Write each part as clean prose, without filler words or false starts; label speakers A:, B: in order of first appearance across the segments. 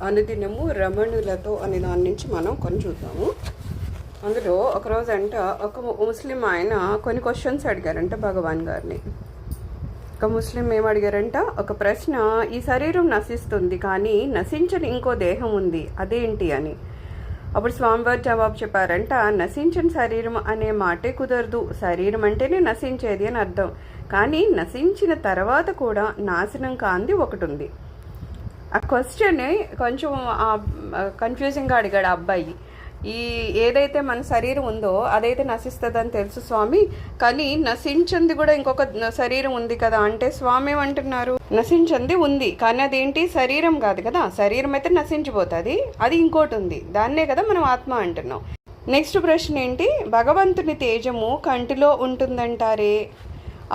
A: అనుదినము రమణులతో అనే దాని నుంచి మనం కొన్ని చూద్దాము. అందులో ఒకరోజు ఒక ముస్లిం ఆయన కొన్ని క్వశ్చన్స్ అడిగారంట భగవాన్ గారిని. ఒక ముస్లిం ఏం అడిగారంట, ఒక ప్రశ్న, ఈ శరీరం నశిస్తుంది కానీ నశించని ఇంకో దేహం ఉంది, అదేంటి అని. అప్పుడు స్వామివారు జవాబు చెప్పారంట, నశించని శరీరం అనే మాటే కుదరదు, శరీరం అంటేనే నశించేది అని అర్థం, కానీ నశించిన తర్వాత కూడా నాశనం కాంది ఒకటి ఉంది. ఆ క్వశ్చన్ కొంచెం కన్ఫ్యూజింగ్గా అడిగాడు ఆ అబ్బాయి. ఈ ఏదైతే మన శరీరం ఉందో అదైతే నశిస్తుందని తెలుసు స్వామి, కానీ నశించింది కూడా ఇంకొక శరీరం ఉంది కదా అంటే స్వామి ఏమంటున్నారు, నశించింది ఉంది కానీ అదేంటి శరీరం కాదు కదా, శరీరం అయితే నశించిపోతుంది, అది ఇంకోటి ఉంది, దాన్నే కదా మనం ఆత్మ అంటున్నాం. నెక్స్ట్ ప్రశ్న ఏంటి, భగవంతుని తేజము కంటిలో ఉంటుందంటారే.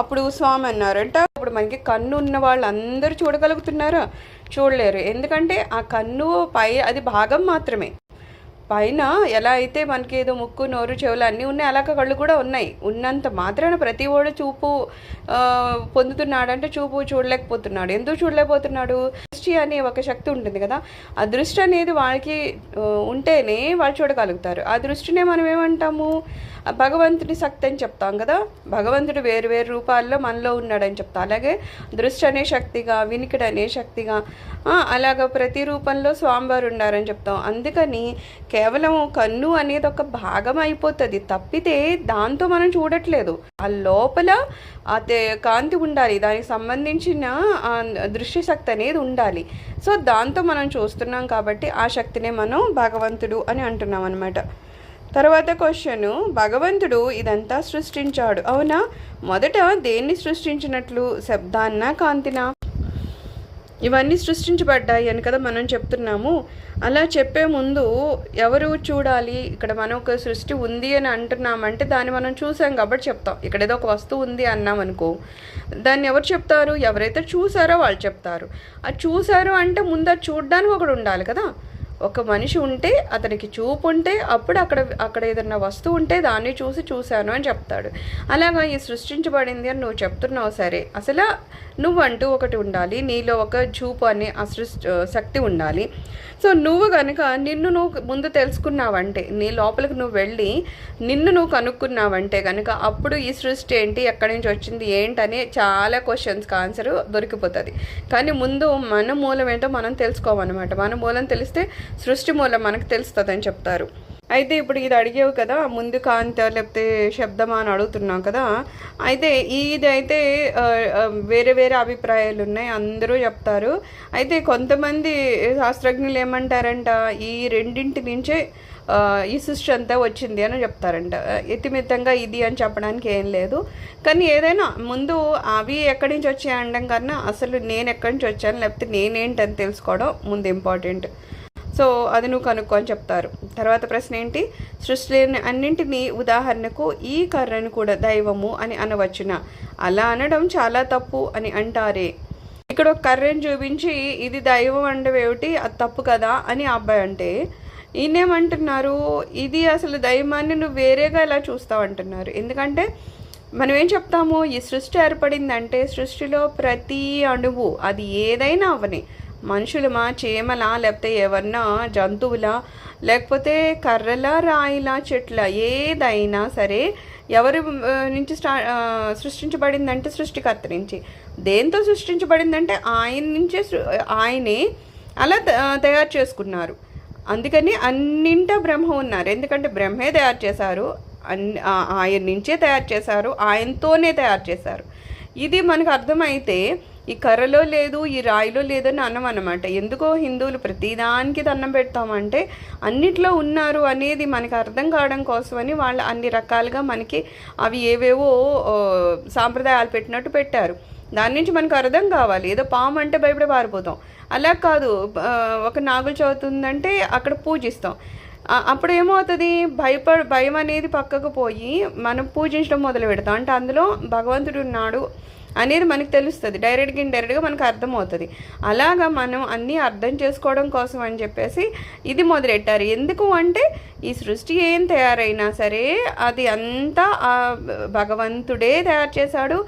A: అప్పుడు స్వామి అన్నారంట, ఇప్పుడు మనకి కన్ను ఉన్న వాళ్ళందరూ చూడగలుగుతున్నారా, చూడలేరు. ఎందుకంటే ఆ కన్ను అది భాగం మాత్రమే. పైన ఎలా అయితే మనకి ఏదో ముక్కు నోరు చెవులు అన్నీ ఉన్నాయి, అలాగ కళ్ళు కూడా ఉన్నాయి. ఉన్నంత మాత్రాన ప్రతి వాడు చూపు పొందుతున్నాడంటే చూపు చూడలేకపోతున్నాడు. ఎందుకు చూడలేకపోతున్నాడు, దృష్టి అనే ఒక శక్తి ఉంటుంది కదా, ఆ దృష్టి అనేది వాళ్ళకి ఉంటేనే వాళ్ళు చూడగలుగుతారు. ఆ దృష్టినే మనం ఏమంటాము, భగవంతుడి శక్తి అని చెప్తాం కదా. భగవంతుడు వేరు వేరు రూపాల్లో మనలో ఉన్నాడని చెప్తాం. అలాగే దృష్టి అనే శక్తిగా, వినికిడి అనే శక్తిగా, అలాగ ప్రతి రూపంలో స్వామివారు ఉన్నారని చెప్తాం. అందుకని కేవలం కన్ను అనేది ఒక భాగం అయిపోతుంది తప్పితే దాంతో మనం చూడట్లేదు. ఆ లోపల ఆ కాంతి ఉండాలి, దానికి సంబంధించిన దృష్టి శక్తి అనేది ఉండాలి. సో దాంతో మనం చూస్తున్నాం కాబట్టి ఆ శక్తినే మనం భగవంతుడు అని అంటున్నాం అనమాట. తర్వాత క్వశ్చన్, భగవంతుడు ఇదంతా సృష్టించాడు, అవునా? మొదట దేన్ని సృష్టించినట్లు, శబ్దాన్నా కాంతినా? ఇవన్నీ సృష్టించబడ్డాయి అని కదా మనం చెప్తున్నాము. అలా చెప్పే ముందు ఎవరు చూడాలి, ఇక్కడ మనం ఒక సృష్టి ఉంది అని అంటున్నామంటే దాన్ని మనం చూసాం కాబట్టి చెప్తాం. ఇక్కడ ఏదో ఒక వస్తువు ఉంది అన్నాం అనుకో, దాన్ని ఎవరు చెప్తారు, ఎవరైతే చూసారో వాళ్ళు చెప్తారు. అది చూసారు అంటే ముందు అది చూడడానికి ఒకడు ఉండాలి కదా. ఒక మనిషి ఉంటే, అతనికి చూపు ఉంటే అప్పుడు అక్కడ ఏదన్నా వస్తువు ఉంటే దాన్ని చూశాను అని చెప్తాడు. అలాగా ఈ సృష్టించబడింది అని నువ్వు చెప్తున్నావు, సరే, అసలు నువ్వంటూ ఒకటి ఉండాలి, నీలో ఒక చూపు అనే శక్తి ఉండాలి. సో నువ్వు కనుక నిన్ను నువ్వు ముందు తెలుసుకున్నావంటే, నీ లోపలికి నువ్వు వెళ్ళి నిన్ను నువ్వు కనుక్కున్నావంటే కనుక అప్పుడు ఈ సృష్టి ఏంటి, ఎక్కడి నుంచి వచ్చింది ఏంటనే చాలా క్వశ్చన్స్కి ఆన్సర్ దొరికిపోతుంది. కానీ ముందు మన మూలం ఏంటో మనం తెలుసుకోమన్నమాట. మన మూలం తెలిస్తే సృష్టి మూలం మనకు తెలుస్తుంది అని చెప్తారు. అయితే ఇప్పుడు ఇది అడిగేవు కదా, ముందు కాంత లేకపోతే శబ్దమా అని అడుగుతున్నావు కదా. అయితే ఇది అయితే వేరే వేరే అభిప్రాయాలు ఉన్నాయి, అందరూ చెప్తారు. అయితే కొంతమంది శాస్త్రజ్ఞులు ఏమంటారంట, ఈ రెండింటి నుంచే ఈ సృష్టి అంతా వచ్చింది అని చెప్తారంట. ఇతిమితంగా ఇది అని చెప్పడానికి ఏం లేదు. కానీ ఏదైనా ముందు అవి ఎక్కడి నుంచి వచ్చాయి అనడం కన్నా అసలు నేను ఎక్కడి నుంచి వచ్చాను లేకపోతే నేనేంటని తెలుసుకోవడం ముందు ఇంపార్టెంట్. సో అది నువ్వు కనుక్కో అని చెప్తారు. తర్వాత ప్రశ్న ఏంటి, సృష్టిని అన్నింటినీ ఉదాహరణకు ఈ కర్రను కూడా దైవము అని అనవచ్చునా, అలా అనడం చాలా తప్పు అని అంటారే. ఇక్కడ ఒక కర్రను చూపించి ఇది దైవం అంటవేమిటి, అది తప్పు కదా అని ఆ అబ్బాయి అంటే, ఈయనేమంటున్నారు, ఇది అసలు దైవాన్ని నువ్వు వేరేగా ఎలా చూస్తావు అంటున్నారు. ఎందుకంటే మనం ఏం చెప్తాము, ఈ సృష్టి ఏర్పడిందంటే సృష్టిలో ప్రతి అణువు అది ఏదైనా అవని, మనుషులమా, చీమలా, లేకపోతే ఏమన్నా జంతువులా, లేకపోతే కర్రలా, రాయిలా, చెట్ల, ఏదైనా సరే ఎవరి నుంచి సృష్టించబడిందంటే సృష్టికర్త నుంచి. దేంతో సృష్టించబడిందంటే ఆయన నుంచే, ఆయనే అలా తయారు చేసుకున్నారు. అందుకని అన్నింట బ్రహ్మ ఉన్నారు. ఎందుకంటే బ్రహ్మే తయారు చేశారు, ఆయన నుంచే తయారు చేశారు, ఆయనతోనే తయారు చేశారు. ఇది మనకు అర్థమైతే ఈ కర్రలో లేదు, ఈ రాయిలో లేదని అన్నం అన్నమాట. ఎందుకో హిందువులు ప్రతిదానికి దండం పెడతామంటే అన్నిట్లో ఉన్నారు అనేది మనకు అర్థం కావడం కోసమని వాళ్ళు అన్ని రకాలుగా మనకి అవి ఏవేవో సాంప్రదాయాలు పెట్టినట్టు పెట్టారు. దాని నుంచి మనకు అర్థం కావాలి. ఏదో పాము అంటే భయపడి పారిపోతాం, అలా కాదు. ఒక నాగుల చవితి ఉందంటే అక్కడ పూజిస్తాం, అప్పుడు ఏమవుతుంది, భయం అనేది పక్కకు పోయి మనం పూజించడం మొదలు పెడతాం. అంటే అందులో భగవంతుడు ఉన్నాడు అనేది మనకు తెలుస్తుంది, డైరెక్ట్గా ఇండైరెక్ట్గా మనకు అర్థమవుతుంది. అలాగా మనం అన్నీ అర్థం చేసుకోవడం కోసం అని చెప్పేసి ఇది మొదలెట్టారు. ఎందుకు అంటే ఈ సృష్టి ఏం తయారైనా సరే అది అంతా భగవంతుడే తయారు చేశాడు,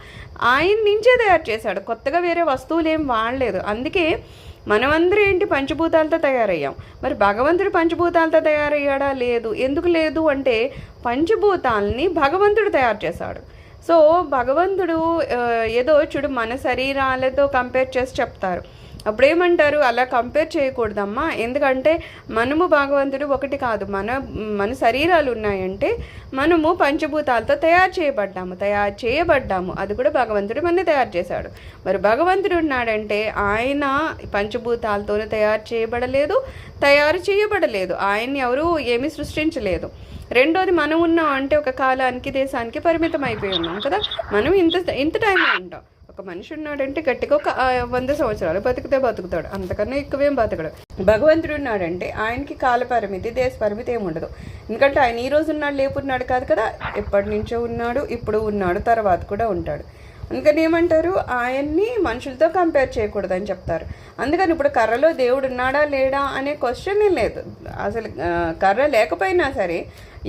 A: ఆయన నుంచే తయారు చేశాడు, కొత్తగా వేరే వస్తువులు ఏం వాడలేదు. అందుకే మనమందరం ఏంటి పంచభూతాలతో తయారయ్యాం. మరి భగవంతుడు పంచభూతాలతో తయారయ్యాడా? లేదు. ఎందుకు లేదు అంటే పంచభూతాలని భగవంతుడు తయారు చేశాడు. సో భగవంతుడు ఏదో చూడు మన శరీరాలతో కంపేర్ చేసి చెప్తారు. అప్పుడేమంటారు, అలా కంపేర్ చేయకూడదమ్మా, ఎందుకంటే మనము భగవంతుడు ఒకటి కాదు. మన శరీరాలు ఉన్నాయంటే మనము పంచభూతాలతో తయారు చేయబడ్డాము. అది కూడా భగవంతుడు మనని తయారు చేశాడు. మరి భగవంతుడు ఉన్నాడంటే ఆయన పంచభూతాలతోనే తయారు చేయబడలేదు. ఆయన్ని ఎవరు ఏమీ సృష్టించలేదు. రెండోది, మనం ఉన్నాం అంటే ఒక కాలానికి దేశానికి పరిమితం అయిపోయి ఉన్నాం కదా. మనం ఇంత టైంలో ఉంటాం. ఒక మనిషి ఉన్నాడంటే గట్టిగా ఒక 100 సంవత్సరాలు బతుకుతాడు, అంతకన్నా ఎక్కువేం బతకడు. భగవంతుడు ఉన్నాడంటే ఆయనకి కాల పరిమితి, దేశ పరిమితి ఏమి ఉండదు. ఎందుకంటే ఆయన ఈ రోజు ఉన్నాడు లేపున్నాడు కాదు కదా, ఎప్పటి నుంచో ఉన్నాడు, ఇప్పుడు ఉన్నాడు, తర్వాత కూడా ఉంటాడు. అందుకని ఏమంటారు, ఆయన్ని మనుషులతో కంపేర్ చేయకూడదని చెప్తారు. అందుకని ఇప్పుడు కర్రలో దేవుడు ఉన్నాడా లేడా అనే క్వశ్చన్ లేదు. అసలు కర్ర లేకపోయినా సరే,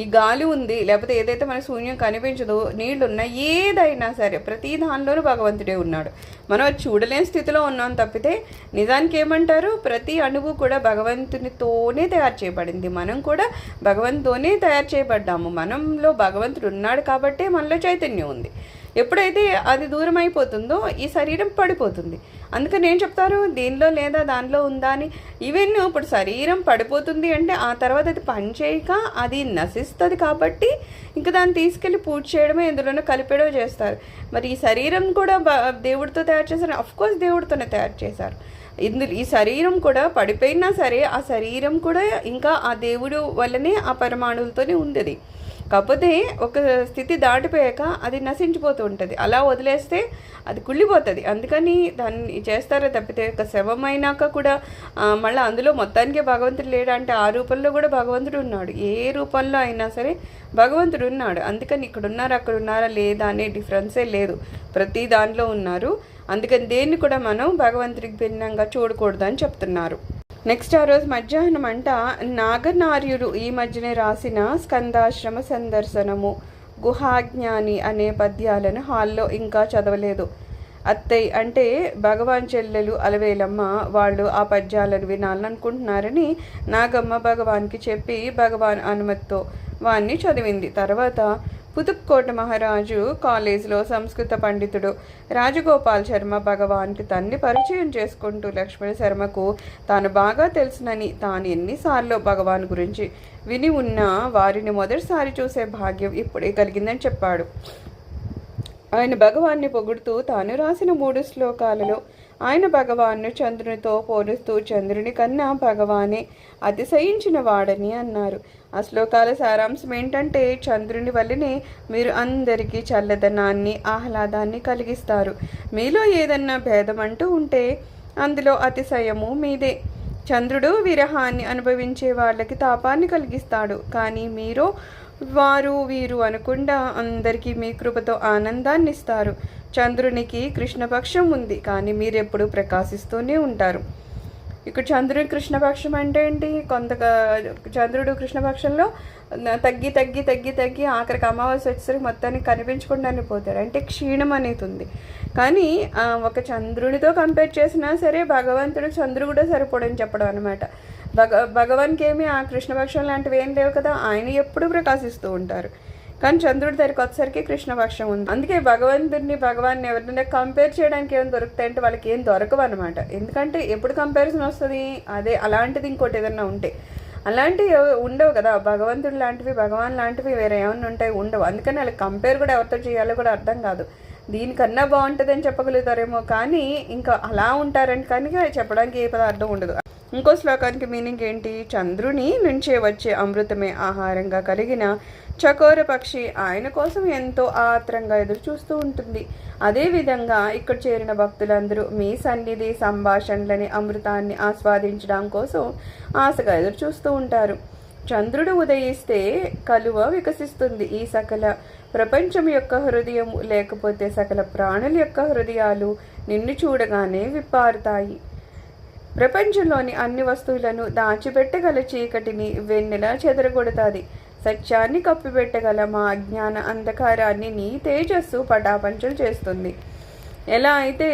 A: ఈ గాలి ఉంది, లేకపోతే ఏదైతే మన శూన్యం కనిపించదో, నీళ్లు ఉన్నా, ఏదైనా సరే ప్రతి దానిలోనూ భగవంతుడే ఉన్నాడు. మనం చూడలేని స్థితిలో ఉన్నాం తప్పితే నిజానికి ఏమంటారు, ప్రతి అణువు కూడా భగవంతునితోనే తయారు చేయబడింది. మనం కూడా భగవంతుతోనే తయారు చేయబడ్డాము. మనంలో భగవంతుడు ఉన్నాడు కాబట్టి మనలో చైతన్యం ఉంది. ఎప్పుడైతే అది దూరం అయిపోతుందో ఈ శరీరం పడిపోతుంది. అందుకని ఏం చెప్తారు, దీనిలో లేదా దానిలో ఉందా అని. ఈవెన్ ఇప్పుడు శరీరం పడిపోతుంది అంటే ఆ తర్వాత అది పనిచేయక అది నశిస్తుంది కాబట్టి ఇంకా దాన్ని తీసుకెళ్ళి పూజ చేయడమే, ఎందులోనో కలిపేయడం చేస్తారు. మరి ఈ శరీరం కూడా దేవుడితో తయారు చేశారు. అఫ్కోర్స్ దేవుడితోనే తయారు చేశారు. ఈ శరీరం కూడా పడిపోయినా సరే ఆ శరీరం కూడా ఇంకా ఆ దేవుడు వల్లనే ఆ పరమాణువులతోనే ఉంది. కాకపోతే ఒక స్థితి దాటిపోయాక అది నశించిపోతూ ఉంటుంది. అలా వదిలేస్తే అది కుళ్ళిపోతుంది. అందుకని దాన్ని చేస్తారో తప్పితే ఒక శవమైనాక కూడా మళ్ళీ అందులో మొత్తానికి భగవంతుడు లేడంటే ఆ రూపంలో కూడా భగవంతుడు ఉన్నాడు. ఏ రూపంలో అయినా సరే భగవంతుడు ఉన్నాడు. అందుకని ఇక్కడ ఉన్నారు అక్కడ ఉన్నారా లేదా అనే డిఫరెన్సే లేదు. ప్రతి దానిలో ఉన్నారు. అందుకని దేన్ని కూడా మనం భగవంతుడికి భిన్నంగా చూడకూడదు అని చెప్తున్నారు. నెక్స్ట్ ఆ రోజు మధ్యాహ్నం అంట నాగనార్యుడు ఈ మధ్యనే రాసిన స్కందాశ్రమ సందర్శనము, గుహాజ్ఞాని అనే పద్యాలను హాల్లో ఇంకా చదవలేదు. అత్తయ్య అంటే భగవాన్ చెల్లెలు అలవేలమ్మ వాళ్ళు ఆ పద్యాలను వినాలనుకుంటున్నారని నాగమ్మ భగవాన్కి చెప్పి భగవాన్ అనుమతితో వాన్ని చదివింది. తర్వాత పుతుక్కోట మహారాజు కాలేజీలో సంస్కృత పండితుడు రాజగోపాల్ శర్మ భగవాన్కి తన్ని పరిచయం చేసుకుంటూ లక్ష్మణ శర్మకు తాను బాగా తెలుసునని, తాను ఎన్నిసార్లు భగవాన్ గురించి విని ఉన్నా వారిని మొదటిసారి చూసే భాగ్యం ఇప్పుడే కలిగిందని చెప్పాడు. ఆయన భగవాన్ని పొగుడుతూ తాను రాసిన 3 శ్లోకాలలో ఆయన భగవాన్ను చంద్రునితో పోలుస్తూ చంద్రుని కన్నా భగవానే అతిశయించిన వాడని అన్నారు. ఆ శ్లోకాల సారాంశం ఏంటంటే, చంద్రుని వల్లనే మీరు అందరికీ చల్లదనాన్ని, ఆహ్లాదాన్ని కలిగిస్తారు. మీలో ఏదన్నా భేదం అంటూ ఉంటే అందులో అతిశయము మీదే. చంద్రుడు విరహాన్ని అనుభవించే వాళ్ళకి తాపాన్ని కలిగిస్తాడు. కానీ మీరు వీరు అనకుండా అందరికీ మీ కృపతో ఆనందాన్ని ఇస్తారు. చంద్రునికి కృష్ణపక్షం ఉంది, కానీ మీరెప్పుడు ప్రకాశిస్తూనే ఉంటారు. ఇక్కడ చంద్రుని కృష్ణపక్షం అంటే ఏంటి? చంద్రుడు కృష్ణపక్షంలో తగ్గి తగ్గి తగ్గి తగ్గి ఆఖరికి అమావాస్య వచ్చేసరికి మొత్తానికి కనిపించకుండానే పోతాడు. అంటే క్షీణం అనేది ఉంది. కానీ ఒక చంద్రునితో కంపేర్ చేసినా సరే భగవంతుడు చంద్రుడు కూడా సరిపోడని చెప్పడం అనమాట. భగవాన్కి ఏమి ఆ కృష్ణపక్షం లాంటివి ఏం లేవు కదా, ఆయన ఎప్పుడు ప్రకాశిస్తూ ఉంటారు. కానీ చంద్రుడి దగ్గరికి వచ్చేసరికి కృష్ణపక్షం ఉంది. అందుకే భగవాన్ని ఎవరైనా కంపేర్ చేయడానికి ఏమైనా దొరుకుతాయి అంటే వాళ్ళకి ఏం దొరకవు అనమాట. ఎందుకంటే ఎప్పుడు కంపారిజన్ వస్తుంది, అదే అలాంటిది ఇంకోటి ఏదన్నా ఉంటే. అలాంటివి ఉండవు కదా, భగవంతుడు లాంటివి భగవాన్ లాంటివి వేరే ఏమైనా ఉంటాయి, ఉండవు. అందుకని వాళ్ళకి కంపేర్ కూడా ఎవరితో చేయాలో కూడా అర్థం కాదు. దీనికన్నా బాగుంటుందని చెప్పగలుగుతారేమో, కానీ ఇంకా అలా ఉంటారని కనుక చెప్పడానికి ఏ పదార్థం ఉండదు. ఇంకో శ్లోకానికి మీనింగ్ ఏంటి? చంద్రుని నుంచే వచ్చే అమృతమే ఆహారంగా కలిగిన చకోర పక్షి ఆయన కోసం ఎంతో ఆత్రంగా ఎదురు చూస్తూ ఉంటుంది. అదేవిధంగా ఇక్కడ చేరిన భక్తులందరూ మీ సన్నిధి సంభాషణలని, అమృతాన్ని ఆస్వాదించడం కోసం ఆశగా ఎదురు చూస్తూ ఉంటారు. చంద్రుడు ఉదయిస్తే కలువ వికసిస్తుంది. ఈ సకల ప్రపంచం యొక్క హృదయం, లేకపోతే సకల ప్రాణుల యొక్క హృదయాలు నిన్ను చూడగానే విప్పారుతాయి. ప్రపంచంలోని అన్ని వస్తువులను దాచిపెట్టగల చీకటిని వెన్నెల చెదరగొడుతుంది. సత్యాన్ని కప్పిపెట్టగల మా అజ్ఞాన అంధకారాన్ని నీ తేజస్సు పటాపంచలు చేస్తుంది. ఎలా అయితే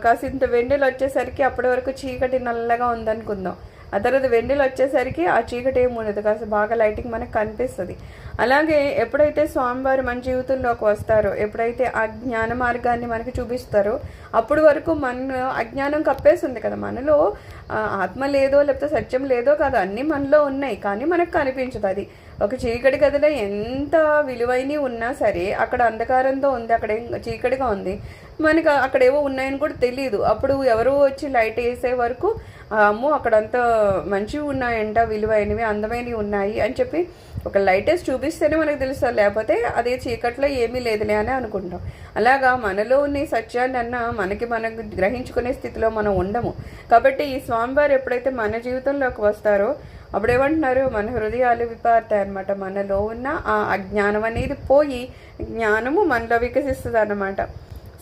A: కాసింత వెన్నెలు వచ్చేసరికి అప్పటి వరకు చీకటి నల్లగా ఉందనుకుందాం, ఆ తర్వాత వెన్నెలు వచ్చేసరికి ఆ చీకటి ఏమి ఉండదు, కాస్త బాగా లైటింగ్ మనకు కనిపిస్తుంది. అలాగే ఎప్పుడైతే స్వామివారు మన జీవితంలోకి వస్తారో, ఎప్పుడైతే ఆ జ్ఞాన మార్గాన్ని మనకి చూపిస్తారో, అప్పటి వరకు మన అజ్ఞానం కప్పేస్తుంది కదా. మనలో ఆత్మ లేదో లేకపోతే సత్యం లేదో కాదు, అన్నీ మనలో ఉన్నాయి, కానీ మనకు కనిపించదు. అది ఒక చీకటి గదిలో ఎంత విలువైనవి ఉన్నా సరే అక్కడ అంధకారంతో ఉంది, అక్కడ చీకటిగా ఉంది, మనకు అక్కడ ఏవో ఉన్నాయని కూడా తెలియదు. అప్పుడు ఎవరో వచ్చి లైట్ వేసే వరకు అమ్మో అక్కడంతా మంచివి ఉన్నాయంట, విలువైనవి అందమైనవి ఉన్నాయి అని చెప్పి ఒక లైట్ వేసి చూపిస్తేనే మనకు తెలుస్తుంది, లేకపోతే అదే చీకట్లో ఏమీ లేదులే అని అనుకుంటాం. అలాగా మనలో ఉన్న సత్యాన్ని మనకు గ్రహించుకునే స్థితిలో మనం ఉండము. కాబట్టి ఈ స్వామివారు ఎప్పుడైతే మన జీవితంలోకి వస్తారో అప్పుడు ఏమంటున్నారు, మన హృదయాలు విపారుతాయి అన్నమాట. మనలో ఉన్న ఆ అజ్ఞానం అనేది పోయి జ్ఞానము మనలో వికసిస్తుంది అన్నమాట.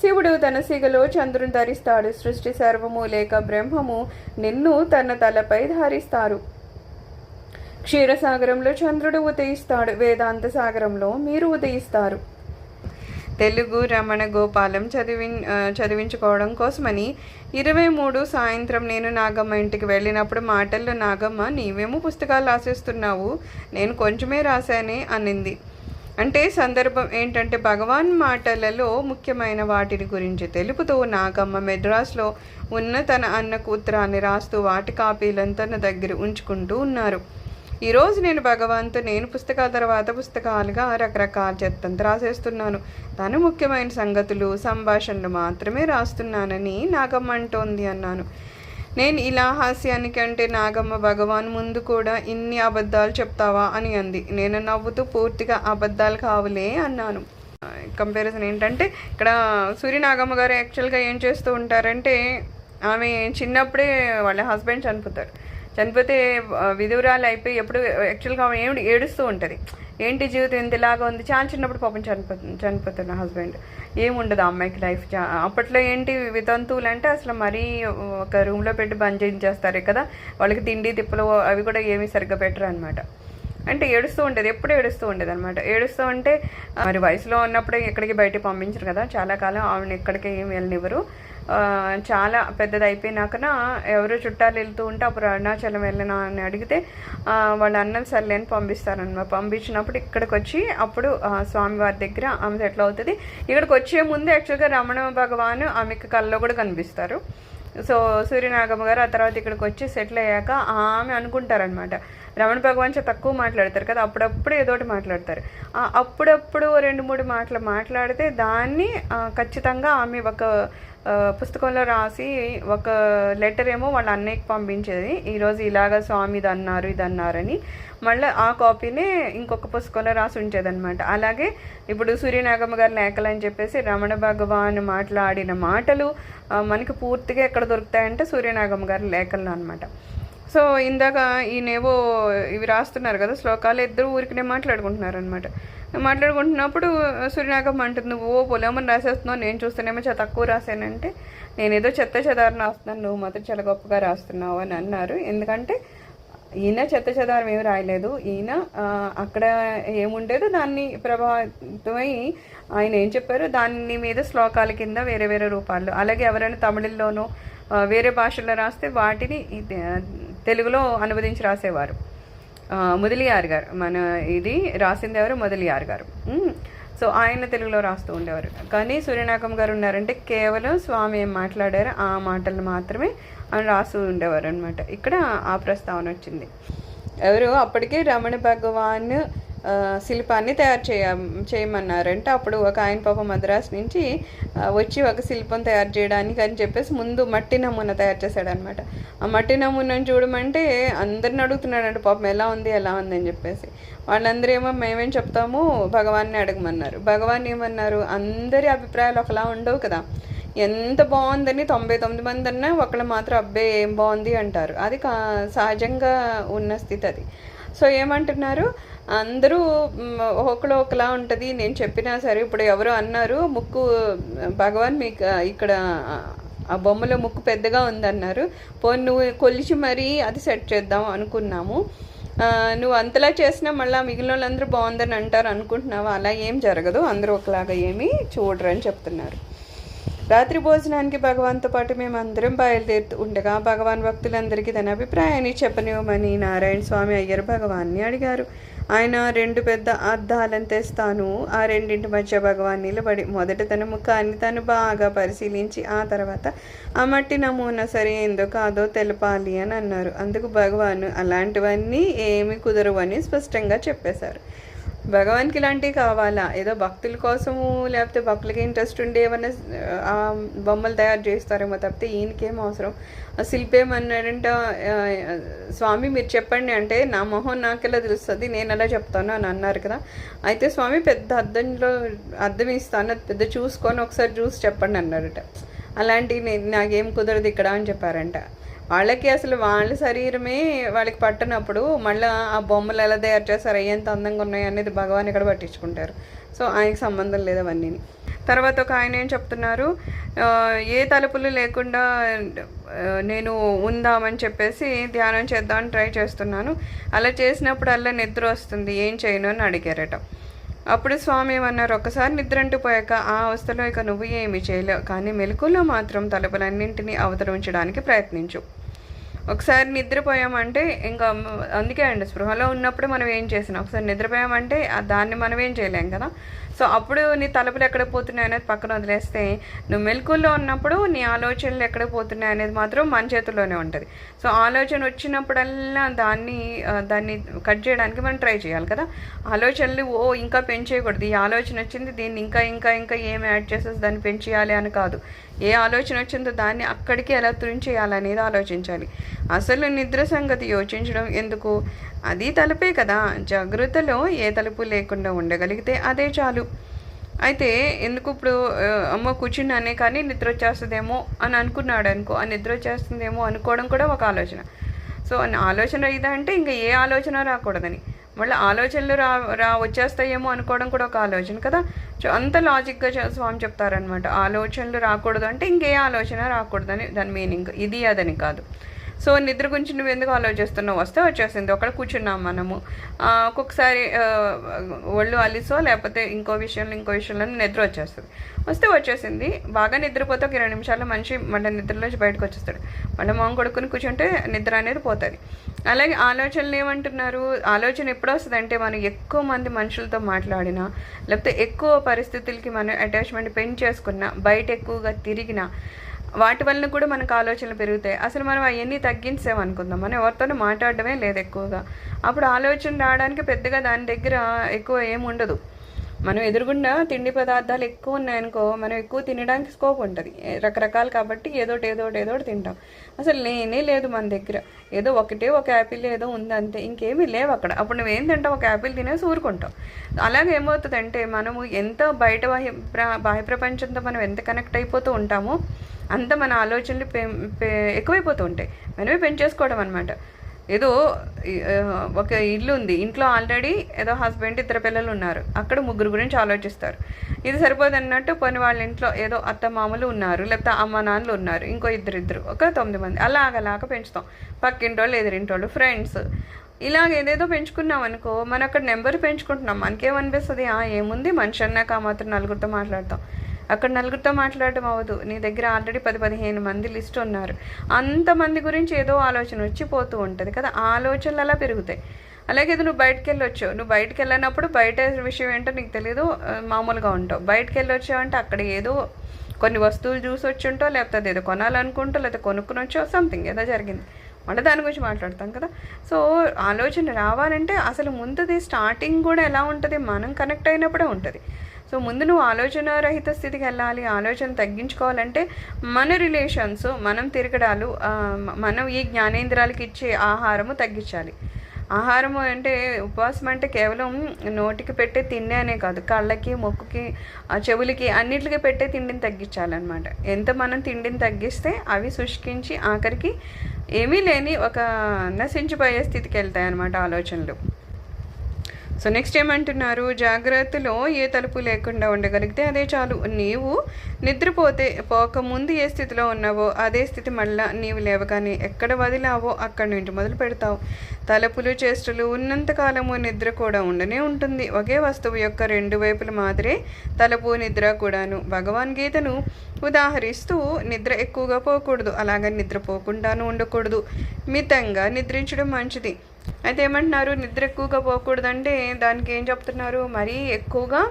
A: శివుడు తన సిగలో చంద్రుని ధరిస్తాడు. సృష్టి సర్వము లేక బ్రహ్మము నిన్ను తన తలపై ధరిస్తారు. క్షీరసాగరంలో చంద్రుడు ఉదయిస్తాడు, వేదాంత సాగరంలో మీరు ఉదయిస్తారు. తెలుగు రమణ గోపాలం చదివించుకోవడం కోసమని 23 సాయంత్రం నేను నాగమ్మ ఇంటికి వెళ్ళినప్పుడు మాటల్లో నాగమ్మ, నీవేమో పుస్తకాలు రాసేస్తున్నావు, నేను కొంచెమే రాశానే అనింది. అంటే సందర్భం ఏంటంటే భగవాన్ మాటలలో ముఖ్యమైన వాటిని గురించి తెలుపుతూ నాగమ్మ మెడ్రాస్లో ఉన్న తన అన్నకు ఉత్తరాన్ని రాస్తూ వాటి కాపీలను తన దగ్గర ఉంచుకుంటూ ఉన్నారు. ఈరోజు నేను భగవాన్తో నేను పుస్తకాల తర్వాత పుస్తకాలుగా రకరకాల చెత్తంతా రాసేస్తున్నాను, తను ముఖ్యమైన సంగతులు సంభాషణలు మాత్రమే రాస్తున్నానని నాగమ్మ అంటోంది అన్నాను. నేను ఇలా హాస్యానికి అంటే నాగమ్మ భగవాన్ ముందు కూడా ఇన్ని అబద్ధాలు చెప్తావా అని అంది. నేను నవ్వుతూ పూర్తిగా అబద్ధాలు కావులే అన్నాను. కంపారిజన్ ఏంటంటే ఇక్కడ సూర్యనాగమ్మ గారు యాక్చువల్గా ఏం చేస్తూ ఉంటారంటే, ఆమె చిన్నప్పుడే వాళ్ళ హస్బెండ్ చనిపోతే విధురాలు అయిపోయి ఎప్పుడు యాక్చువల్గా ఆమె ఏడుస్తూ ఉంటుంది. ఏంటి జీవితం ఇంతలాగా ఉంది, చాలా చిన్నప్పుడు పాపం చనిపోతున్న హస్బెండ్, ఏముండదు ఆ అమ్మాయికి లైఫ్. అప్పట్లో ఏంటి వితంతువులు అంటే అసలు మరీ ఒక రూమ్లో పెట్టి బంద్ చేయించేస్తారు కదా, వాళ్ళకి తిండి తిప్పలు అవి కూడా ఏమీ సరిగ్గా పెట్టరు అనమాట. అంటే ఏడుస్తూ ఉంటుంది, ఎప్పుడు ఏడుస్తూ ఉండేది అనమాట. ఏడుస్తూ ఉంటే మరి వయసులో ఉన్నప్పుడే ఎక్కడికి బయటకు పంపించరు కదా, చాలా కాలం ఆవిడని ఎక్కడికి ఏమి వెళ్ళనివ్వరు. చాలా పెద్దది అయిపోయినాకన ఎవరు చుట్టాలు వెళ్తూ ఉంటే అప్పుడు అరుణాచలం వెళ్ళినా అని అడిగితే వాళ్ళ అన్నలు సర్లేని పంపిస్తారనమాట. పంపించినప్పుడు ఇక్కడికి వచ్చి అప్పుడు స్వామివారి దగ్గర ఆమె సెటిల్ అవుతుంది. ఇక్కడికి వచ్చే ముందు యాక్చువల్గా రమణ భగవాన్ ఆమెకి కళ్ళలో కూడా కనిపిస్తారు. సో సూర్యనాగమ్మ గారు ఆ తర్వాత ఇక్కడికి వచ్చి సెటిల్ అయ్యాక ఆమె అనుకుంటారనమాట, రమణ భగవాన్ చాలా తక్కువ మాట్లాడతారు కదా, అప్పుడప్పుడు ఏదోటి మాట్లాడతారు. అప్పుడప్పుడు 2-3 మాటలు మాట్లాడితే దాన్ని ఖచ్చితంగా ఆమె ఒక పుస్తకంలో రాసి ఒక లెటర్ ఏమో వాళ్ళ అన్నయ్యకి పంపించేది, ఈరోజు ఇలాగ స్వామి ఇది అన్నారని. మళ్ళీ ఆ కాపీనే ఇంకొక పుస్తకంలో రాసి ఉంచేదన్నమాట. అలాగే ఇప్పుడు సూర్యనాగమ్మ గారి లేఖలు అని చెప్పేసి రమణ భగవాన్ మాట్లాడిన మాటలు మనకి పూర్తిగా ఎక్కడ దొరుకుతాయంటే సూర్యనాగమ్మ గారి లేఖల్లో అనమాట. సో ఇందాక ఈయనేవో ఇవి రాస్తున్నారు కదా శ్లోకాలు, ఇద్దరు ఊరికినే మాట్లాడుకుంటున్నారు అనమాట. మాట్లాడుకుంటున్నప్పుడు సూర్యనాగమ్మ అంటుంది, నువ్వు పొలమని రాసేస్తున్నావు, నేను చూస్తేనేమో చాలా తక్కువ రాశానంటే, నేనేదో చెత్త చెదారం రాస్తున్నాను, నువ్వు మాత్రం చాలా గొప్పగా రాస్తున్నావు అని అన్నారు. ఎందుకంటే ఈయన చెత్త చెదారం ఏమి రాయలేదు, ఈయన అక్కడ ఏముండేదో దాన్ని ప్రభావితమై ఆయన ఏం చెప్పారు దాని మీద శ్లోకాల కింద వేరే వేరే రూపాల్లో, అలాగే ఎవరైనా తమిళంలోనో వేరే భాషల్లో రాస్తే వాటిని తెలుగులో అనువదించి రాసేవారు. ముదలియార్ గారు, మన ఇది రాసింది ఎవరు, ముదలియార్ గారు. సో ఆయన తెలుగులో రాస్తూ ఉండేవారు. కానీ సూర్యనాగమ్మ గారు ఉన్నారంటే కేవలం స్వామి ఏం మాట్లాడారో ఆ మాటలను మాత్రమే అని రాస్తూ ఉండేవారు అనమాట. ఇక్కడ ఆ ప్రస్తావన వచ్చింది. ఎవరు అప్పటికే రమణ భగవాన్ శిల్పాన్ని తయారు చేయమన్నారంటే అప్పుడు ఒక ఆయన పాప మద్రాసు నుంచి వచ్చి ఒక శిల్పం తయారు చేయడానికి అని చెప్పేసి ముందు మట్టి నమూనా తయారు చేశాడనమాట. ఆ మట్టి నమూనాను చూడమంటే అందరిని అడుగుతున్నాడంట పాపం ఎలా ఉంది అని చెప్పేసి. వాళ్ళందరూ ఏమో మేమేం చెప్తాము, భగవాన్ని అడగమన్నారు. భగవాన్ ఏమన్నారు, అందరి అభిప్రాయాలు ఒకలా ఉండవు కదా, ఎంత బాగుందని 99 మంది అన్నా ఒకళ్ళు మాత్రం అబ్బే ఏం బాగుంది అంటారు. అది సహజంగా ఉన్న స్థితి అది. సో ఏమంటున్నారు, అందరూ ఒకళ్ళు ఒకలా ఉంటుంది, నేను చెప్పినా సరే. ఇప్పుడు ఎవరో అన్నారు ముక్కు భగవాన్ మీకు ఇక్కడ ఆ బొమ్మలో ముక్కు పెద్దగా ఉందన్నారు, పోనీ నువ్వు కొలిచి మరీ అది సెట్ చేద్దాం అనుకున్నాము, నువ్వు అంతలా చేసినా మళ్ళీ మిగిలిన వాళ్ళందరూ బాగుందని అంటారు అనుకుంటున్నావు, అలా ఏం జరగదు, అందరూ ఒకలాగా ఏమీ చూడరు అని చెప్తున్నారు. రాత్రి భోజనానికి భగవాన్తో పాటు మేమందరం బయలుదేరుతూ ఉండగా భగవాన్ భక్తులందరికీ తన అభిప్రాయాన్ని చెప్పనివ్వమని నారాయణ స్వామి అయ్యర్ భగవాన్ని అడిగారు. ఆయన 2 పెద్ద అద్దాలను తెస్తాను. ఆ రెండింటి మధ్య భగవాన్ నిలబడి మొదట తన ముఖాన్ని తను బాగా పరిశీలించి ఆ తర్వాత ఆ మట్టి నమూనా సరైందో కాదో తెలపాలి అని అన్నారు. అందుకు భగవాన్ అలాంటివన్నీ ఏమి కుదరవు అని స్పష్టంగా చెప్పేశారు. భగవాన్కి ఇలాంటివి కావాలా? ఏదో భక్తుల కోసము లేకపోతే భక్తులకి ఇంట్రెస్ట్ ఉండి ఏమన్నా బొమ్మలు తయారు చేస్తారేమో తప్పితే ఈయనకేం అవసరం? శిల్పి ఏమన్నాడంట, స్వామి మీరు చెప్పండి అంటే నా మొహం నాకెలా తెలుస్తుంది, నేను ఎలా చెప్తాను అని అన్నారు కదా. అయితే స్వామి పెద్ద అద్దం ఇస్తాను, పెద్ద చూసుకొని ఒకసారి చూసి చెప్పండి అన్నాడట. అలాంటివి నాకేం కుదరదు ఇక్కడ అని చెప్పారంట. వాళ్ళకి అసలు వాళ్ళ శరీరమే వాళ్ళకి పట్టినప్పుడు మళ్ళీ ఆ బొమ్మలు ఎలా తయారు చేస్తారు, ఎంత అందంగా ఉన్నాయి అనేది భగవాన్ ఇక్కడ పట్టించుకుంటారు. సో ఆయనకి సంబంధం లేదు అవన్నీ. తర్వాత ఒక ఆయన ఏం చెప్తున్నారు, ఏ తలుపులు లేకుండా నేను ఉందామని చెప్పేసి ధ్యానం చేద్దామని ట్రై చేస్తున్నాను. అలా చేసినప్పుడల్లా నిద్ర వస్తుంది, ఏం చేయను అని అడిగారట. అప్పుడు స్వామి ఏమన్నారు, ఒకసారి నిద్ర అంటూ పోయాక ఆ అవస్థలో ఇక నువ్వు ఏమీ చేయలేవు, కానీ మెలకులో మాత్రం తలుపులన్నింటినీ అవతరించడానికి ప్రయత్నించు. ఒకసారి నిద్రపోయామంటే ఇంకా అందుకే అండి, స్పృహలో ఉన్నప్పుడు మనం ఏం చేసినా ఒకసారి నిద్రపోయామంటే దాన్ని మనం ఏం చేయలేం కదా. సో అప్పుడు నీ తలుపులు ఎక్కడ పోతున్నాయి అనేది పక్కన వదిలేస్తే, నువ్వు మెలకుల్లో ఉన్నప్పుడు నీ ఆలోచనలు ఎక్కడ పోతున్నాయి అనేది మాత్రం మన చేతుల్లోనే ఉంటుంది. సో ఆలోచన వచ్చినప్పుడల్లా దాన్ని కట్ చేయడానికి మనం ట్రై చేయాలి కదా. ఆలోచనలు ఇంకా పెంచేయకూడదు. ఈ ఆలోచన వచ్చింది, దీన్ని ఇంకా ఇంకా ఇంకా ఏం యాడ్ చేసేసి దాన్ని పెంచేయాలి అని కాదు. ఏ ఆలోచన వచ్చిందో దాన్ని అక్కడికి ఎలా తురించేయాలనేది ఆలోచించాలి. అసలు నిద్ర సంగతి యోచించడం ఎందుకు? అది తలుపే కదా. జాగ్రత్తలో ఏ తలుపు లేకుండా ఉండగలిగితే అదే చాలు. అయితే ఎందుకు ఇప్పుడు అమ్మ కూర్చున్నానే కానీ నిద్ర వచ్చేస్తుందేమో అని అనుకున్నాడు అనుకో, ఆ నిద్ర వచ్చేస్తుందేమో అనుకోవడం కూడా ఒక ఆలోచన. సో ఆలోచన ఇదంటే ఇంకా ఏ ఆలోచన రాకూడదని, మళ్ళీ ఆలోచనలు వచ్చేస్తాయేమో అనుకోవడం కూడా ఒక ఆలోచన కదా. సో అంత లాజిక్గా స్వామి చెప్తారనమాట. ఆలోచనలు రాకూడదు అంటే ఇంకే ఆలోచన రాకూడదని దాని మీనింగ్, ఇది అదని కాదు. సో నిద్ర గురించి నువ్వు ఎందుకు ఆలోచిస్తున్నావు? వస్తే వచ్చేసింది, అక్కడ కూర్చున్నాం మనము. ఒక్కొక్కసారి ఒళ్ళు అలిసో లేకపోతే ఇంకో విషయంలో నిద్ర వస్తే వచ్చేసింది. బాగా నిద్రపోతే ఒక 20 నిమిషాల్లో మనిషి మళ్ళీ నిద్రలోంచి బయటకు వచ్చేస్తాడు. మళ్ళీ మొహం కొడుకుని కూర్చుంటే నిద్ర అనేది పోతుంది. అలాగే ఆలోచనలు ఏమంటున్నారు, ఆలోచన ఎప్పుడు వస్తుంది అంటే మనం ఎక్కువ మంది మనుషులతో మాట్లాడినా లేకపోతే ఎక్కువ పరిస్థితులకి మనం అటాచ్మెంట్ పెంచేసుకున్నా, బయట ఎక్కువగా తిరిగినా వాటి వలన కూడా మనకు ఆలోచనలు పెరుగుతాయి. అసలు మనం అవన్నీ తగ్గించామనుకుందాం, మనం ఎవరితోనూ మాట్లాడడమే లేదు ఎక్కువగా, అప్పుడు ఆలోచన రావడానికి పెద్దగా దాని దగ్గర ఎక్కువ ఏముండదు. మనం ఎదురుగుండా తిండి పదార్థాలు ఎక్కువ ఉన్నాయనుకో, మనం ఎక్కువ తినడానికి స్కోప్ ఉంటుంది, రకరకాలు కాబట్టి ఏదోటి తింటాం. అసలు లేనే లేదు మన దగ్గర, ఏదో ఒక యాపిల్ ఏదో ఉంది అంతే, ఇంకేమీ లేవు అక్కడ. అప్పుడు నువ్వేం తింటావు? ఒక యాపిల్ తినేసి ఊరుకుంటావు. అలాగే ఏమవుతుందంటే మనము ఎంత బయట బాహ్య ప్రపంచంతో మనం ఎంత కనెక్ట్ అయిపోతూ ఉంటామో అంత మన ఆలోచనలు ఎక్కువైపోతూ ఉంటాయి, మనమే పెంచేసుకోవడం అనమాట. ఏదో ఒక ఇల్లు ఉంది, ఇంట్లో ఆల్రెడీ ఏదో హస్బెండ్ 2 పిల్లలు ఉన్నారు, అక్కడ 3 గురించి ఆలోచిస్తారు. ఇది సరిపోదు అన్నట్టు పని వాళ్ళ ఇంట్లో ఏదో అత్త మామలు ఉన్నారు, లేకపోతే అమ్మ నాన్నలు ఉన్నారు, ఇంకో ఇద్దరు ఒక 9 మంది, అలాగ పెంచుతాం. పక్కింటోళ్ళు, ఎదురింటోళ్ళు, ఫ్రెండ్స్, ఇలాగ ఏదేదో పెంచుకున్నాం అనుకో, మనం అక్కడ నెంబర్ పెంచుకుంటున్నాం. మనకేమనిపిస్తుంది, ఏముంది మనిషి అన్నాక మాత్రం 4 మాట్లాడతాం. అక్కడ 4 మాట్లాడటం అవ్వదు. నీ దగ్గర ఆల్రెడీ 10-15 మంది లిస్ట్ ఉన్నారు, అంతమంది గురించి ఏదో ఆలోచన వచ్చిపోతూ ఉంటుంది కదా. ఆలోచనలు అలా పెరుగుతాయి. అలాగే నువ్వు బయటకు వెళ్ళొచ్చావు, నువ్వు బయటకు వెళ్ళినప్పుడు బయట విషయం ఏంటో నీకు తెలియదు, మామూలుగా ఉంటావు. బయటకు వెళ్ళొచ్చావంటే అక్కడ ఏదో కొన్ని వస్తువులు చూసి వచ్చి ఉంటావు, లేకపోతే అదేదో కొనాలనుకుంటావు, లేకపోతే కొనుక్కుని వచ్చావు, సంథింగ్ ఏదో జరిగింది, మళ్ళీ దాని గురించి మాట్లాడతాం కదా. సో ఆలోచన రావాలంటే అసలు ముందుది స్టార్టింగ్ కూడా ఎలా ఉంటుంది, మనం కనెక్ట్ అయినప్పుడే ఉంటుంది. సో ముందు నువ్వు ఆలోచన రహిత స్థితికి వెళ్ళాలి. ఆలోచన తగ్గించుకోవాలంటే మన రిలేషన్స్, మనం తిరగడాలు, మనం ఈ జ్ఞానేంద్రాలకి ఇచ్చే ఆహారము తగ్గించాలి. ఆహారము అంటే ఉపవాసం అంటే కేవలం నోటికి పెట్టే తిండి అనే కాదు, కళ్ళకి, ముక్కుకి, చెవులకి అన్నిటికీ పెట్టే తిండిని తగ్గించాలన్నమాట. ఎంత మనం తిండిని తగ్గిస్తే అవి శుష్కించి ఆఖరికి ఏమీ లేని ఒక నశించిపోయే స్థితికి వెళ్తాయి అన్నమాట ఆలోచనలు. సో నెక్స్ట్ ఏమంటున్నారు, జాగ్రత్తలో ఏ తలుపు లేకుండా ఉండగలిగితే అదే చాలు. నీవు నిద్రపోతే పోకముందు ఏ స్థితిలో ఉన్నావో అదే స్థితి మళ్ళా నీవు లేవగానే ఎక్కడ వదిలావో అక్కడి నుంచి మొదలు పెడతావు. తలుపులు చేష్టలు ఉన్నంతకాలము నిద్ర కూడా ఉండనే ఉంటుంది. ఒకే వస్తువు యొక్క రెండు వైపుల మాదిరే తలుపు నిద్ర కూడాను. భగవాన్ గీతను ఉదాహరిస్తూ నిద్ర ఎక్కువగా పోకూడదు, అలాగని నిద్రపోకుండాను ఉండకూడదు. మితంగా నిద్రించడం మంచిది. అయితే ఏమంటున్నారు, నిద్ర ఎక్కువగా పోకూడదంటే దానికి ఏం చెప్తున్నారు, మరీ ఎక్కువగా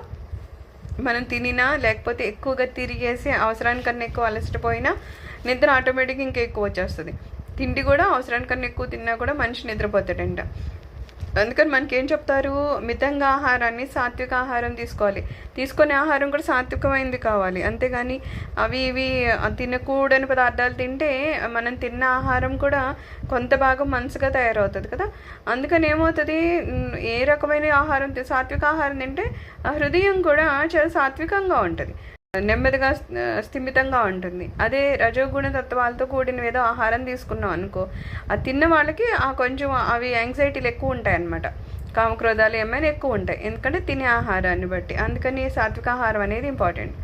A: మనం తినినా లేకపోతే ఎక్కువగా తిరిగేసి అవసరానికన్నా ఎక్కువ అలసిపోయినా నిద్ర ఆటోమేటిక్గా ఇంకా ఎక్కువ వచ్చేస్తుంది. తిండి కూడా అవసరానికన్నా ఎక్కువ తిన్నా కూడా మనిషి నిద్రపోతాడంట. అందుకని మనకేం చెప్తారు, మితంగా ఆహారాన్ని, సాత్విక ఆహారం తీసుకోవాలి. తీసుకునే ఆహారం కూడా సాత్వికమైంది కావాలి. అంతేగాని అవి ఇవి తినకూడని పదార్థాలు తింటే మనం తిన్న ఆహారం కూడా కొంత భాగం మనసుగా తయారవుతుంది కదా. అందుకని ఏమవుతుంది, ఏ రకమైన ఆహారం సాత్విక ఆహారం తింటే హృదయం కూడా చాలా సాత్వికంగా ఉంటుంది, నెమ్మదిగా స్థిమితంగా ఉంటుంది. అదే రజోగుణ తత్వాలతో కూడిన ఏదో ఆహారం తీసుకున్నాం అనుకో, అది తిన్న వాళ్ళకి కొంచెం అవి యాంగ్జైటీలు ఎక్కువ ఉంటాయి అన్నమాట, కామక్రోధాలు ఏమైనా ఎక్కువ ఉంటాయి, ఎందుకంటే తినే ఆహారాన్ని బట్టి. అందుకని సాత్విక ఆహారం అనేది ఇంపార్టెంట్.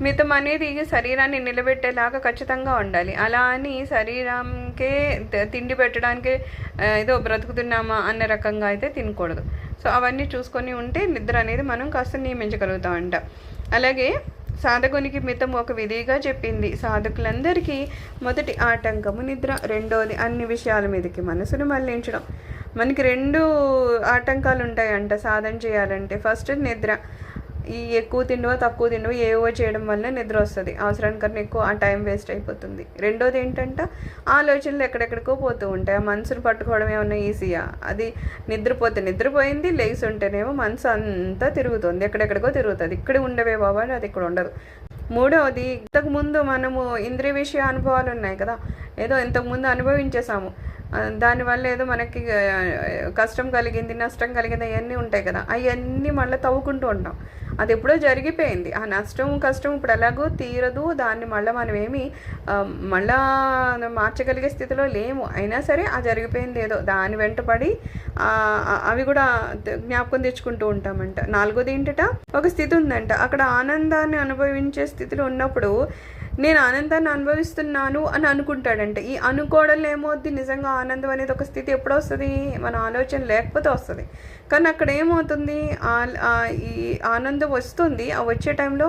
A: మితం అనేది శరీరాన్ని నిలబెట్టేలాగా ఖచ్చితంగా ఉండాలి. అలా అని శరీరంకే తిండి పెట్టడానికే ఏదో బ్రతుకుతున్నామా అన్న రకంగా అయితే తినకూడదు. సో అవన్నీ చూసుకొని ఉంటే నిద్ర అనేది మనం కాస్త నియమించగలుగుతామంట. అలాగే సాధకునికి మితం ఒక విధిగా చెప్పింది. సాధకులందరికీ మొదటి ఆటంకము నిద్ర, రెండోది అన్ని విషయాల మీదకి మనసును మళ్లించడం. మనకి రెండు ఆటంకాలు ఉంటాయంట సాధన చేయాలంటే. ఫస్ట్ నిద్ర, ఈ ఎక్కువ తిండవో తక్కువ తిండవో ఏవో చేయడం వల్ల నిద్ర వస్తుంది, అవసరానికన్నా ఎక్కువ ఆ టైం వేస్ట్ అయిపోతుంది. రెండోది ఏంటంటే ఆలోచనలు ఎక్కడెక్కడికో పోతూ ఉంటాయి, ఆ మనసును పట్టుకోవడం ఏమన్నా ఈజీయా, అది నిద్రపోయింది, లేచి ఉంటేనేమో మనసు అంతా తిరుగుతుంది, ఎక్కడెక్కడికో తిరుగుతుంది, ఇక్కడ ఉండవే బాబా అది ఇక్కడ ఉండదు. మూడవది, ఇంతకుముందు మనము ఇంద్రియ విషయ అనుభవాలు ఉన్నాయి కదా, ఏదో ఇంతకుముందు అనుభవించేసాము, దానివల్ల ఏదో మనకి కష్టం కలిగింది, నష్టం కలిగింది, అవన్నీ ఉంటాయి కదా, అవన్నీ మళ్ళీ తవ్వుకుంటూ ఉంటాం. అది ఎప్పుడో జరిగిపోయింది. ఆ నష్టం కష్టం ఇప్పుడు ఎలాగో తీరదు, దాన్ని మళ్ళీ మనం ఏమి మళ్ళా మార్చగలిగే స్థితిలో లేము. అయినా సరే ఆ జరిగిపోయింది ఏదో దాని వెంటపడి అవి కూడా జ్ఞాపకం తెచ్చుకుంటూ ఉంటామంట. నాలుగోది ఏంటట, ఒక స్థితి ఉందంట, అక్కడ ఆనందాన్ని అనుభవించే స్థితిలో ఉన్నప్పుడు నేను ఆనందాన్ని అనుభవిస్తున్నాను అని అనుకుంటాడంట. ఈ అనుకోవడంలో ఏమవుద్ది, నిజంగా ఆనందం అనేది ఒక స్థితి ఎప్పుడు వస్తుంది, మన ఆలోచన లేకపోతే వస్తుంది. కానీ అక్కడ ఏమవుతుంది, ఈ ఆనందం వస్తుంది, ఆ వచ్చే టైంలో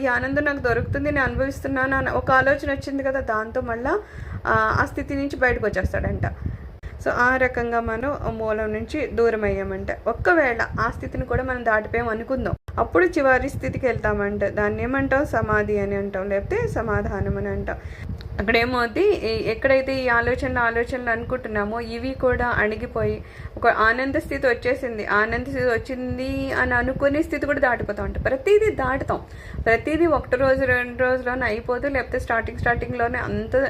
A: ఈ ఆనందం నాకు దొరుకుతుంది, నేను అనుభవిస్తున్నాను అని ఒక ఆలోచన వచ్చింది కదా, దాంతో మళ్ళీ ఆ స్థితి నుంచి బయటకు వచ్చేస్తాడంట. సో ఆ రకంగా మనం మూలం నుంచి దూరం అయ్యామంట. ఒక్కవేళ ఆ స్థితిని కూడా మనం దాటిపోయాం అనుకుందాం, అప్పుడు చివరి స్థితికి వెళ్తామంట. దాన్ని ఏమంటాం, సమాధి అని అంటాం, లేకపోతే సమాధానం అని అంటాం. అక్కడ ఏమవుతుంది, ఎక్కడైతే ఈ ఆలోచనలు అనుకుంటున్నామో ఇవి కూడా అణిగిపోయి ఒక ఆనంద స్థితి వచ్చేసింది, ఆనంద స్థితి వచ్చింది అని అనుకునే స్థితి కూడా దాటిపోతాం అంట. ప్రతిదీ దాటుతాం, ప్రతిదీ ఒకటి రోజు 2 రోజుల్లోనే అయిపోదు, లేకపోతే స్టార్టింగ్లోనే అంత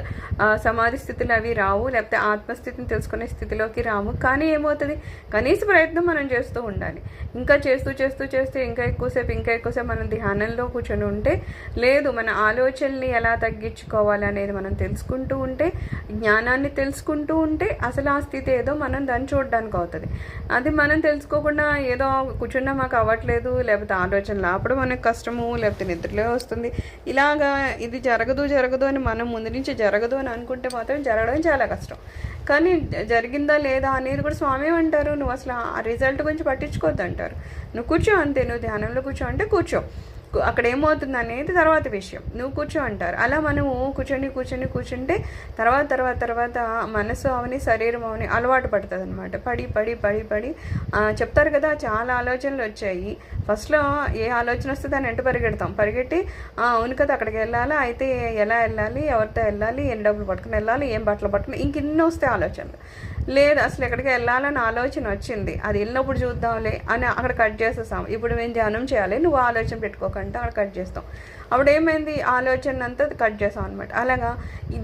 A: సమాధి స్థితులు అవి రావు, లేకపోతే ఆత్మస్థితిని తెలుసుకునే స్థితిలోకి రాము. కానీ ఏమవుతుంది, కనీస ప్రయత్నం మనం చేస్తూ ఉండాలి. ఇంకా చేస్తూ ఇంకా ఎక్కువసేపు మనం ధ్యానంలో కూర్చొని ఉంటే, లేదు మన ఆలోచనల్ని ఎలా తగ్గించుకోవాలి అనేది మనం తెలుసుకుంటూ ఉంటే, జ్ఞానాన్ని తెలుసుకుంటూ ఉంటే అసలు ఆ స్థితి ఏదో మనం దాన్ని చూడడానికి అవుతుంది. అది మనం తెలుసుకోకుండా ఏదో కూర్చున్నా మాకు అవ్వట్లేదు, లేకపోతే ఆలోచనలు ఆపడం మనకు కష్టము, లేకపోతే నిద్రలే వస్తుంది, ఇలాగా ఇది జరగదు అని మనం ముందు నుంచి జరగదు అని అనుకుంటే మాత్రం జరగడం చాలా కష్టం. కానీ జరిగిందా లేదా అనేది కూడా స్వామి అంటారు, నువ్వు అసలు ఆ రిజల్ట్ గురించి పట్టించుకోవద్దు అంటారు. నువ్వు కూర్చో అంతే, నువ్వు ధ్యానంలో కూర్చో అంటే కూర్చో, అక్కడ ఏమవుతుంది అనేది తర్వాత విషయం, నువ్వు కూర్చో అంటారు. అలా మనము కూర్చుంటే తర్వాత మనసు అవని శరీరం అవని అలవాటు పడుతుంది అనమాట. పడి చెప్తారు కదా, చాలా ఆలోచనలు వచ్చాయి. ఫస్ట్లో ఏ ఆలోచన వస్తే దాన్ని వెంట పరిగెట్టి అవును కదా అక్కడికి వెళ్ళాలి, అయితే ఎలా వెళ్ళాలి, ఎవరితో వెళ్ళాలి, ఎన్ని డబ్బులు పట్టుకుని వెళ్ళాలి, ఏం బట్టలు పట్టుకుని, ఇంకెన్ని వస్తాయి ఆలోచనలు. లేదు అసలు ఎక్కడికి వెళ్ళాలని ఆలోచన వచ్చింది, అది వెళ్ళినప్పుడు చూద్దాంలే అని అక్కడ కట్ చేసేస్తాం. ఇప్పుడు మేము ధ్యానం చేయాలి, నువ్వు ఆలోచన పెట్టుకోకంటే అక్కడ కట్ చేస్తాం. అప్పుడు ఏమైంది, ఆలోచన అంతా కట్ చేస్తాం అనమాట. అలాగా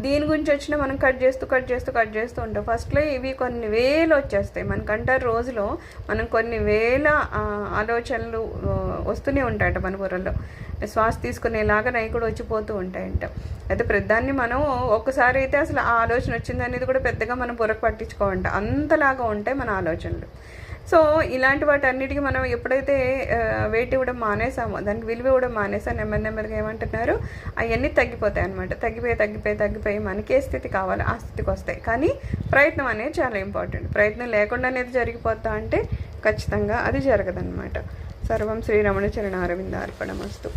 A: దీని గురించి వచ్చినా మనం కట్ చేస్తూ ఉంటాం. ఫస్ట్లో ఇవి కొన్ని వేలు వచ్చేస్తాయి మనకంటారు, రోజులో మనం కొన్ని వేల ఆలోచనలు వస్తూనే ఉంటాయట మన బుర్రలో, శ్వాస తీసుకునేలాగా నై కూడా వచ్చిపోతూ ఉంటాయంట. అయితే ప్రధాన్ని మనం ఒక్కసారి అయితే అసలు ఆ ఆలోచన వచ్చింది అనేది కూడా పెద్దగా మనం బుర్రకు పట్టించుకోవంట, అంతలాగా ఉంటాయి మన ఆలోచనలు. సో ఇలాంటి వాటన్నిటికీ మనం ఎప్పుడైతే వెయిట్ ఇవ్వడం మానేసామో, దానికి విలువ ఇవ్వడం మానేసా, నెమ్మదిగా ఏమంటున్నారు, అవన్నీ తగ్గిపోతాయి అనమాట. తగ్గిపోయి మనకే స్థితి కావాలి ఆ స్థితికి వస్తాయి. కానీ ప్రయత్నం అనేది చాలా ఇంపార్టెంట్. ప్రయత్నం లేకుండా అనేది జరిగిపోతా అంటే ఖచ్చితంగా అది జరగదన్నమాట. సర్వం శ్రీరమణ చరణ అరవింద అర్పణమస్తు.